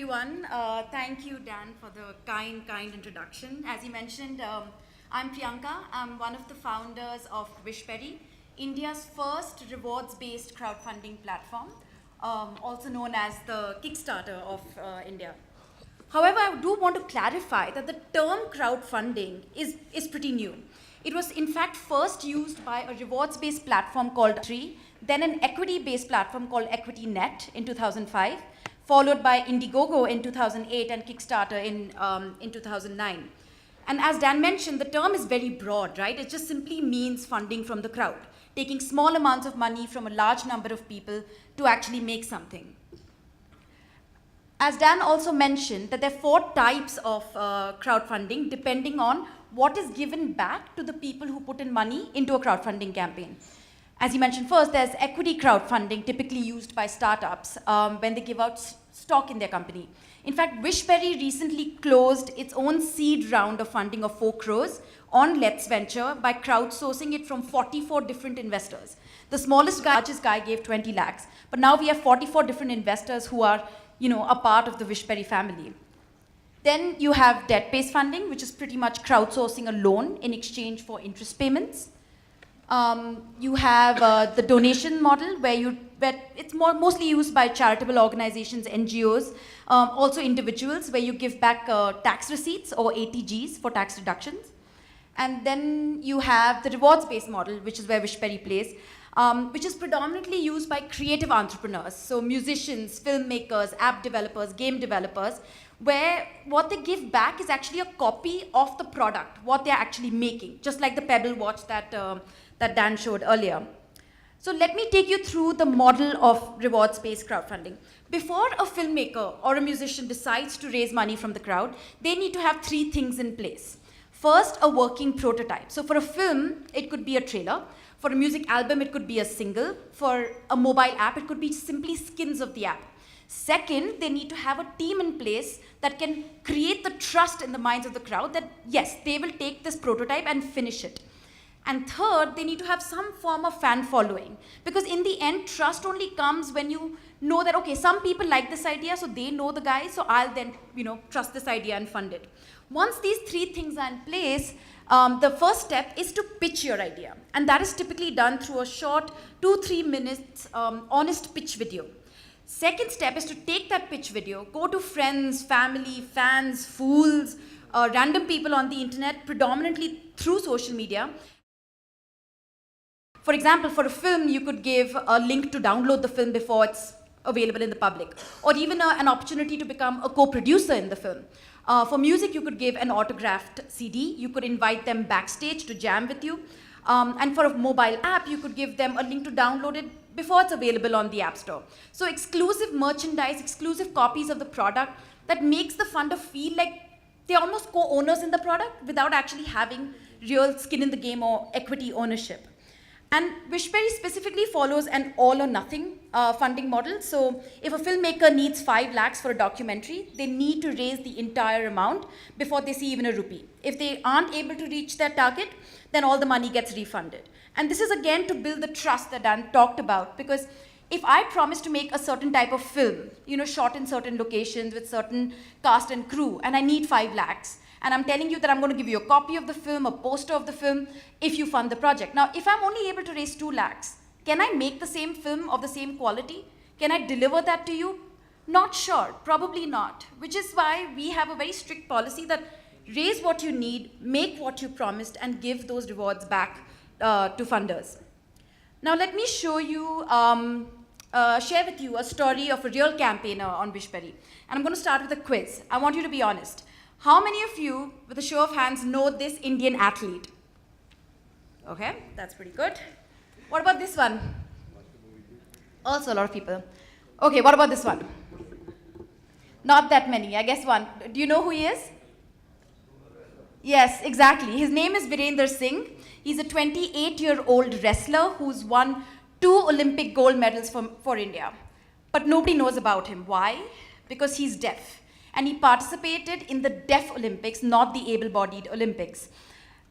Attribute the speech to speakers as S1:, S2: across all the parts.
S1: everyone. Thank you, Dan, for the kind introduction. As you mentioned, I'm Priyanka. I'm one of the founders of Wishberry, India's first rewards-based crowdfunding platform, also known as the Kickstarter of India. However, I do want to clarify that the term crowdfunding is pretty new. It was in fact first used by a rewards-based platform called Tree, then an equity-based platform called EquityNet in 2005, followed by Indiegogo in 2008 and Kickstarter in 2009. And as Dan mentioned, the term is very broad, right? It just simply means funding from the crowd, taking small amounts of money from a large number of people to actually make something. As Dan also mentioned, that there are 4 types of crowdfunding depending on what is given back to the people who put in money into a crowdfunding campaign. As you mentioned first, there's equity crowdfunding, typically used by startups when they give out stock in their company. In fact, Wishberry recently closed its own seed round of funding of 4 crores on Let's Venture by crowdsourcing it from 44 different investors. The largest guy gave 20 lakhs, but now we have 44 different investors who are, a part of the Wishberry family. Then you have debt-based funding, which is pretty much crowdsourcing a loan in exchange for interest payments. You have the donation model, where it's mostly used by charitable organizations, NGOs, also individuals, where you give back tax receipts or ATGs for tax reductions. And then you have the rewards-based model, which is where Wishberry plays, which is predominantly used by creative entrepreneurs, so musicians, filmmakers, app developers, game developers, where what they give back is actually a copy of the product, what they're actually making, just like the Pebble watch that Dan showed earlier. So let me take you through the model of rewards-based crowdfunding. Before a filmmaker or a musician decides to raise money from the crowd, they need to have 3 things in place. First, a working prototype. So for a film, it could be a trailer. For a music album, it could be a single. For a mobile app, it could be simply skins of the app. Second, they need to have a team in place that can create the trust in the minds of the crowd that, yes, they will take this prototype and finish it. And third, they need to have some form of fan following. Because in the end, trust only comes when you know that, okay, some people like this idea, so they know the guy, so I'll then, trust this idea and fund it. Once these 3 things are in place, the first step is to pitch your idea. And that is typically done through a short 2-3 minutes honest pitch video. Second step is to take that pitch video, go to friends, family, fans, fools, random people on the internet, predominantly through social media. For example, for a film, you could give a link to download the film before it's available in the public, or even an opportunity to become a co-producer in the film. For music, you could give an autographed CD. You could invite them backstage to jam with you. And for a mobile app, you could give them a link to download it before it's available on the App Store. So exclusive merchandise, exclusive copies of the product that makes the funder feel like they're almost co-owners in the product without actually having real skin in the game or equity ownership. And Wishberry specifically follows an all or nothing funding model. So if a filmmaker needs 5 lakhs for a documentary, they need to raise the entire amount before they see even a rupee. If they aren't able to reach their target, then all the money gets refunded. And this is again to build the trust that Dan talked about, because if I promise to make a certain type of film, shot in certain locations with certain cast and crew, and I need 5 lakhs, and I'm telling you that I'm going to give you a copy of the film, a poster of the film, if you fund the project. Now, if I'm only able to raise 2 lakhs, can I make the same film of the same quality? Can I deliver that to you? Not sure, probably not, which is why we have a very strict policy that raise what you need, make what you promised, and give those rewards back to funders. Now, let me show you, share with you a story of a real campaigner on Wishberry. And I'm going to start with a quiz. I want you to be honest. How many of you, with a show of hands, know this Indian athlete? Okay, that's pretty good. What about this one? Also a lot of people. Okay, what about this one? Not that many, I guess one. Do you know who he is? Yes, exactly. His name is Virender Singh. He's a 28-year-old wrestler who's won 2 Olympic gold medals for India. But nobody knows about him. Why? Because he's deaf. And he participated in the Deaf Olympics, not the able-bodied Olympics.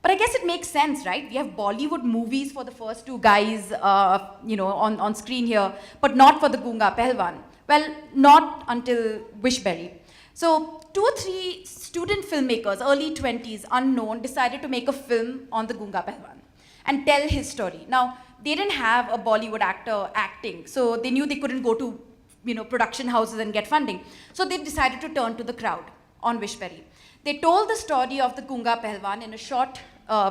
S1: But I guess it makes sense, right? We have Bollywood movies for the first 2 guys, on screen here, but not for the Gunga Pehlwan. Well, not until Wishberry. So 2 or 3 student filmmakers, early 20s, unknown, decided to make a film on the Gunga Pehlwan and tell his story. Now, they didn't have a Bollywood actor acting, so they knew they couldn't go to production houses and get funding. So they decided to turn to the crowd on Wishberry. They told the story of the Gunga Pehlwan in a short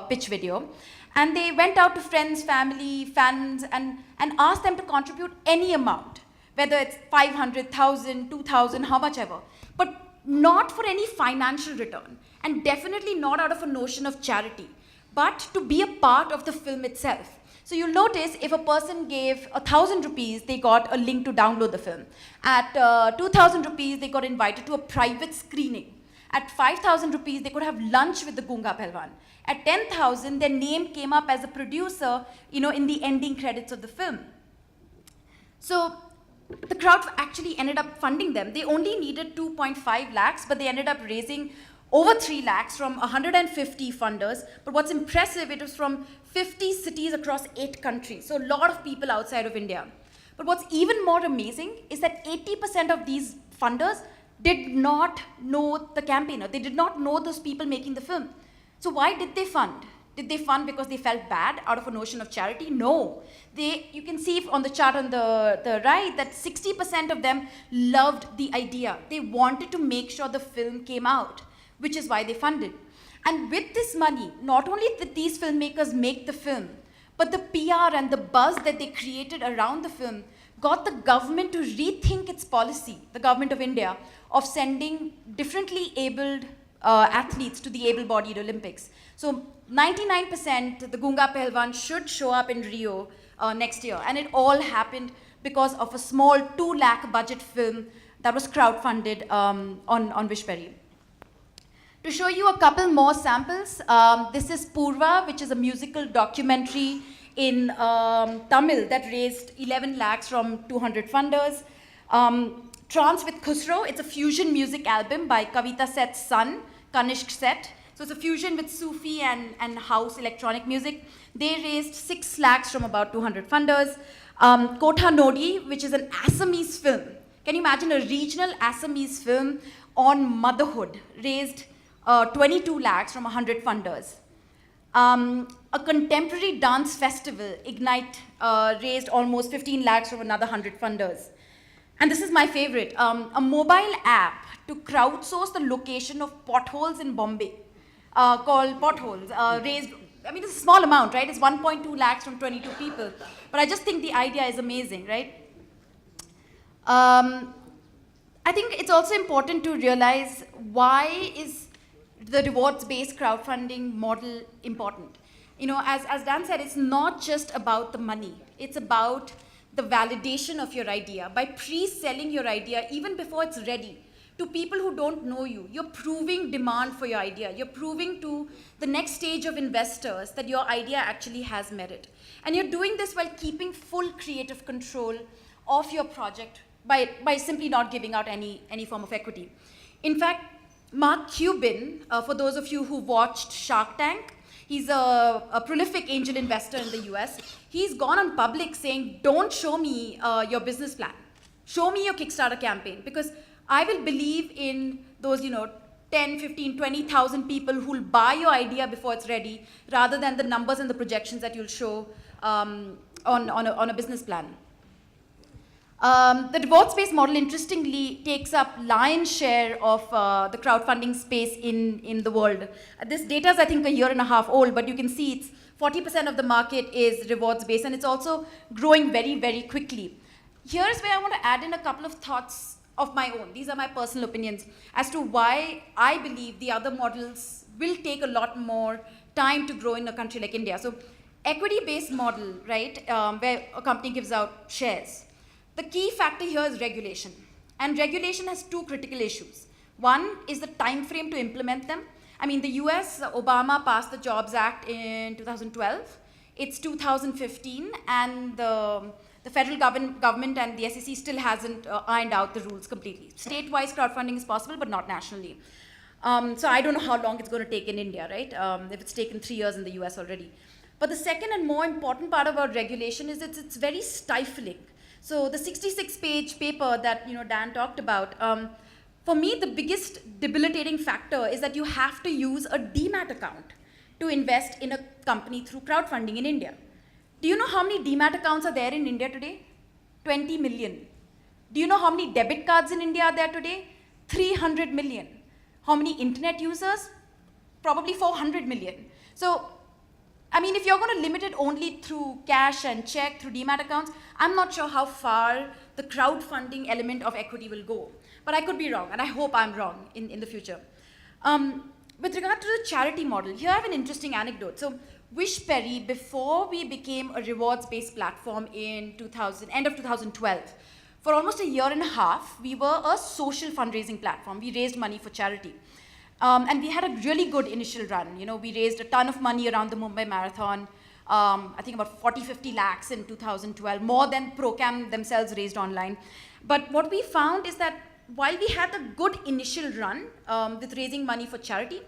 S1: pitch video, and they went out to friends, family, fans, and asked them to contribute any amount, whether it's 500,000, 2,000, how much ever, but not for any financial return, and definitely not out of a notion of charity, but to be a part of the film itself. So you'll notice if a person gave 1,000 rupees, they got a link to download the film. At 2,000 rupees, they got invited to a private screening. At 5,000 rupees, they could have lunch with the Gunga Pehlwan. At 10,000, their name came up as a producer, in the ending credits of the film. So the crowd actually ended up funding them. They only needed 2.5 lakhs, but they ended up raising over 3 lakhs from 150 funders. But what's impressive, it was from 50 cities across 8 countries. So a lot of people outside of India. But what's even more amazing is that 80% of these funders did not know the campaigner. They did not know those people making the film. So why did they fund? Did they fund because they felt bad out of a notion of charity? No. You can see on the chart on the right that 60% of them loved the idea. They wanted to make sure the film came out, which is why they funded. And with this money, not only did these filmmakers make the film, but the PR and the buzz that they created around the film got the government to rethink its policy, the government of India, of sending differently abled athletes to the able-bodied Olympics. So 99% the Gunga Pehlwan should show up in Rio next year. And it all happened because of a small 2 lakh budget film that was crowdfunded on Wishberry. To show you a couple more samples, this is Purva, which is a musical documentary in Tamil that raised 11 lakhs from 200 funders. Trance with Khusro, it's a fusion music album by Kavita Seth's son, Kanishk Seth. So it's a fusion with Sufi and house electronic music. They raised 6 lakhs from about 200 funders. Kotha Nodi, which is an Assamese film. Can you imagine a regional Assamese film on motherhood, raised 22 lakhs from 100 funders. A contemporary dance festival, Ignite, raised almost 15 lakhs from another 100 funders. And this is my favorite, a mobile app to crowdsource the location of potholes in Bombay, called Potholes, raised, it's a small amount, right? It's 1.2 lakhs from 22 people. But I just think the idea is amazing, right? I think it's also important to realize why is the rewards-based crowdfunding model important. As Dan said, it's not just about the money. It's about the validation of your idea. By pre-selling your idea, even before it's ready, to people who don't know you, you're proving demand for your idea. You're proving to the next stage of investors that your idea actually has merit. And you're doing this while keeping full creative control of your project by simply not giving out any form of equity. In fact, Mark Cuban, for those of you who watched Shark Tank, he's a prolific angel investor in the US. He's gone on public saying, don't show me your business plan. Show me your Kickstarter campaign, because I will believe in those 10, 15, 20,000 people who will buy your idea before it's ready, rather than the numbers and the projections that you'll show on a business plan. The rewards-based model, interestingly, takes up lion's share of the crowdfunding space in the world. This data is, I think, a year and a half old, but you can see it's 40% of the market is rewards-based, and it's also growing very, very quickly. Here's where I want to add in a couple of thoughts of my own. These are my personal opinions as to why I believe the other models will take a lot more time to grow in a country like India. So equity-based model, right, where a company gives out shares. The key factor here is regulation. And regulation has two critical issues. One is the time frame to implement them. The US, Obama passed the Jobs Act in 2012. It's 2015, and the federal government and the SEC still hasn't ironed out the rules completely. State-wise crowdfunding is possible, but not nationally. So I don't know how long it's going to take in India, right? If it's taken 3 years in the US already. But the second and more important part about regulation is it's very stifling. So the 66-page paper that Dan talked about, For me, the biggest debilitating factor is that you have to use a demat account to invest in a company through crowdfunding in India. Do you know how many demat accounts are there in India today? 20 million. Do you know how many debit cards in India are there today? 300 million. How many internet users? Probably 400 million. So, I mean, if you're going to limit it only through cash and check, through demat accounts, I'm not sure how far the crowdfunding element of equity will go. But I could be wrong, and I hope I'm wrong in the future. With regard to the charity model, here I have an interesting anecdote. So Wishberry, before we became a rewards-based platform in end of 2012, for almost a year and a half, we were a social fundraising platform. We raised money for charity. And we had a really good initial run. You know, we raised a ton of money around the Mumbai Marathon. I think about 40, 50 lakhs in 2012, more than Procam themselves raised online. But what we found is that while we had a good initial run with raising money for charity,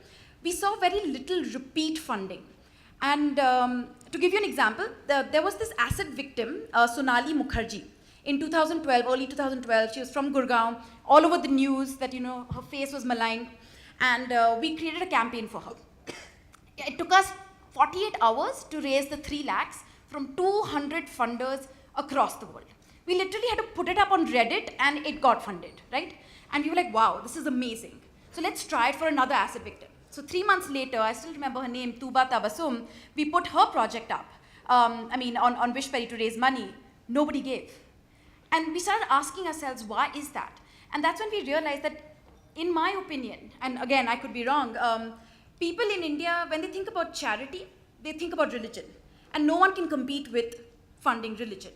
S1: we saw very little repeat funding. And to give you an example, there was this acid victim, Sonali Mukherjee, in 2012, early 2012. She was from Gurgaon, all over the news that, you know, her face was maligned. And we created a campaign for her. It took us 48 hours to raise the 3 lakhs from 200 funders across the world. We literally had to put it up on Reddit and it got funded, right? And we were like, wow, this is amazing. So let's try it for another acid victim. So 3 months later, I still remember her name, Tuba Tabasum, we put her project up, on Wishberry to raise money. Nobody gave. And we started asking ourselves, why is that? And that's when we realized that, in my opinion, and again, I could be wrong, people in India, when they think about charity, they think about religion. And no one can compete with funding religion.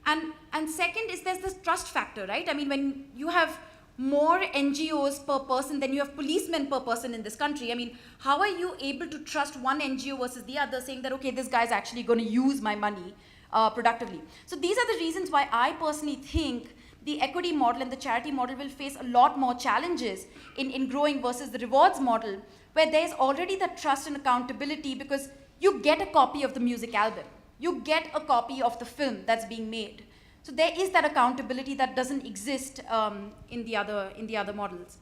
S1: And second is there's this trust factor, right? I mean, when you have more NGOs per person than you have policemen per person in this country, I mean, how are you able to trust one NGO versus the other, saying that, okay, this guy's actually going to use my money productively? So these are the reasons why I personally think the equity model and the charity model will face a lot more challenges in growing versus the rewards model, where there's already the trust and accountability because you get a copy of the music album. You get a copy of the film that's being made. So there is that accountability that doesn't exist in the other models.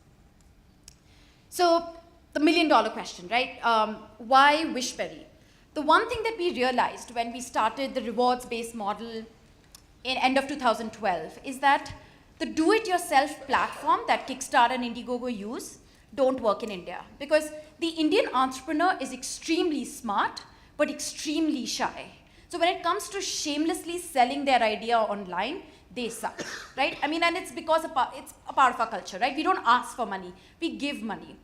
S1: So the $1 million question, right? Why Wishberry? The one thing that we realized when we started the rewards-based model in end of 2012 is that the do-it-yourself platform that Kickstarter and Indiegogo use don't work in India, because the Indian entrepreneur is extremely smart but extremely shy. So when it comes to shamelessly selling their idea online, they suck, right? I mean, and it's because it's a part of our culture, right? We don't ask for money, we give money.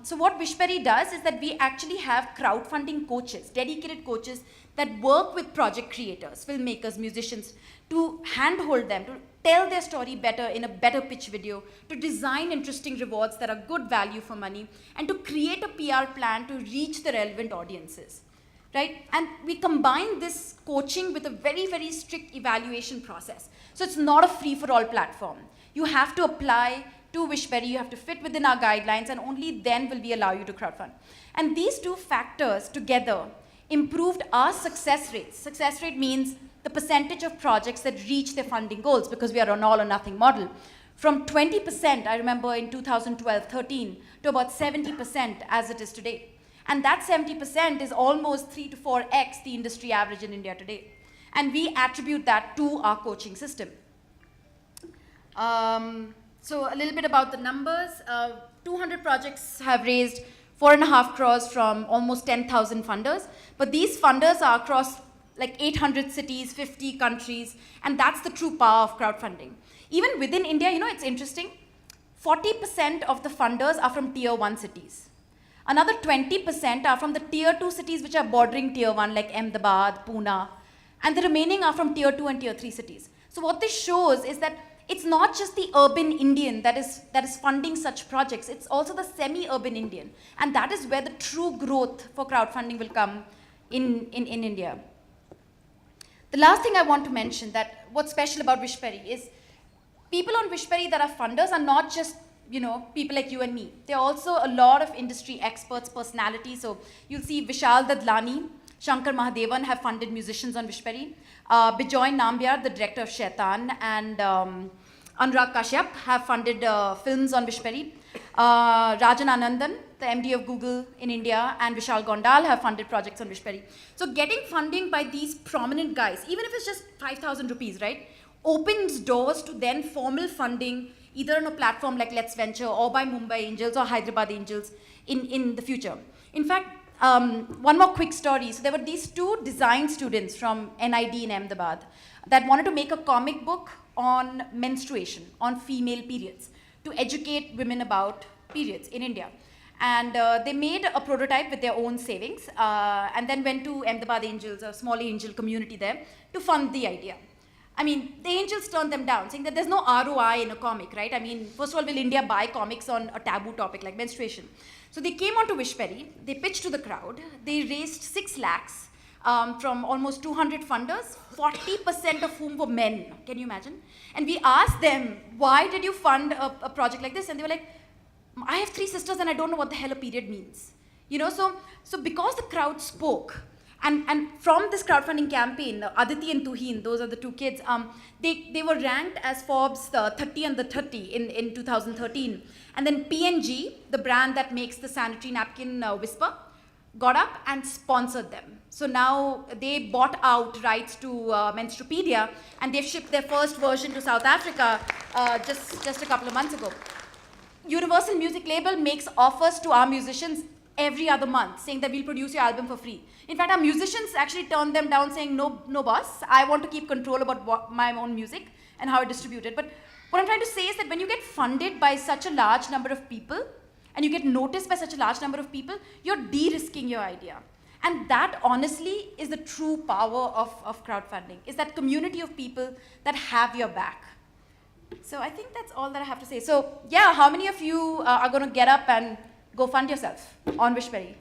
S1: So what Wishberry does is that we actually have crowdfunding coaches, dedicated coaches that work with project creators, filmmakers, musicians, to handhold them, to tell their story better in a better pitch video, to design interesting rewards that are good value for money, and to create a PR plan to reach the relevant audiences. Right? And we combine this coaching with a very, very strict evaluation process. So it's not a free-for-all platform. You have to apply to Wishberry, you have to fit within our guidelines, and only then will we allow you to crowdfund. And these two factors together improved our success rates. Success rate means the percentage of projects that reach their funding goals, because we are an all or nothing model. From 20%, I remember in 2012-13, to about 70% as it is today. And that 70% is almost 3 to 4x the industry average in India today. And we attribute that to our coaching system. So a little bit about the numbers. 200 projects have raised 4.5 crores from almost 10,000 funders. But these funders are across like 800 cities, 50 countries. And that's the true power of crowdfunding. Even within India, you know, it's interesting. 40% of the funders are from tier 1 cities. Another 20% are from the tier 2 cities which are bordering tier 1 like Ahmedabad, Pune, and the remaining are from tier 2 and tier 3 cities. So what this shows is that it's not just the urban Indian that is funding such projects, it's also the semi-urban Indian. And that is where the true growth for crowdfunding will come in India. The last thing I want to mention, that what's special about Wishberry is people on Wishberry that are funders are not just, you know, people like you and me. There are also a lot of industry experts, personalities. So you'll see Vishal Dadlani, Shankar Mahadevan have funded musicians on Wishberry. Bijoy Nambiar, the director of Shaitan, and Anurag Kashyap have funded films on Wishberry. Rajan Anandan, the MD of Google in India, and Vishal Gondal have funded projects on Wishberry. So getting funding by these prominent guys, even if it's just 5,000 rupees, right, opens doors to then formal funding, either on a platform like Let's Venture or by Mumbai Angels or Hyderabad Angels in the future. In fact, one more quick story. So there were these two design students from NID in Ahmedabad that wanted to make a comic book on menstruation, on female periods, to educate women about periods in India. And they made a prototype with their own savings and then went to Ahmedabad Angels, a small angel community there, to fund the idea. I mean, the angels turned them down, saying that there's no ROI in a comic, right? I mean, first of all, will India buy comics on a taboo topic like menstruation? So they came onto Wishberry, they pitched to the crowd, they raised 6 lakhs from almost 200 funders, 40% of whom were men. Can you imagine? And we asked them, why did you fund a project like this? And they were like, I have 3 sisters and I don't know what the hell a period means. You know, so because the crowd spoke, and from this crowdfunding campaign, Aditi and Tuhin, those are the 2 kids, they were ranked as Forbes 30 under 30 in 2013. And then PNG, the brand that makes the sanitary napkin Whisper, got up and sponsored them. So now they bought out rights to Menstrupedia, and they've shipped their first version to South Africa just a couple of months ago. Universal Music Label makes offers to our musicians every other month, saying that we'll produce your album for free. In fact, our musicians actually turned them down, saying, no boss, I want to keep control about my own music and how I distribute it. But what I'm trying to say is that when you get funded by such a large number of people, and you get noticed by such a large number of people, you're de-risking your idea. And that, honestly, is the true power of crowdfunding, is that community of people that have your back. So I think that's all that I have to say. So yeah, how many of you are going to get up and go fund yourself on Wishberry?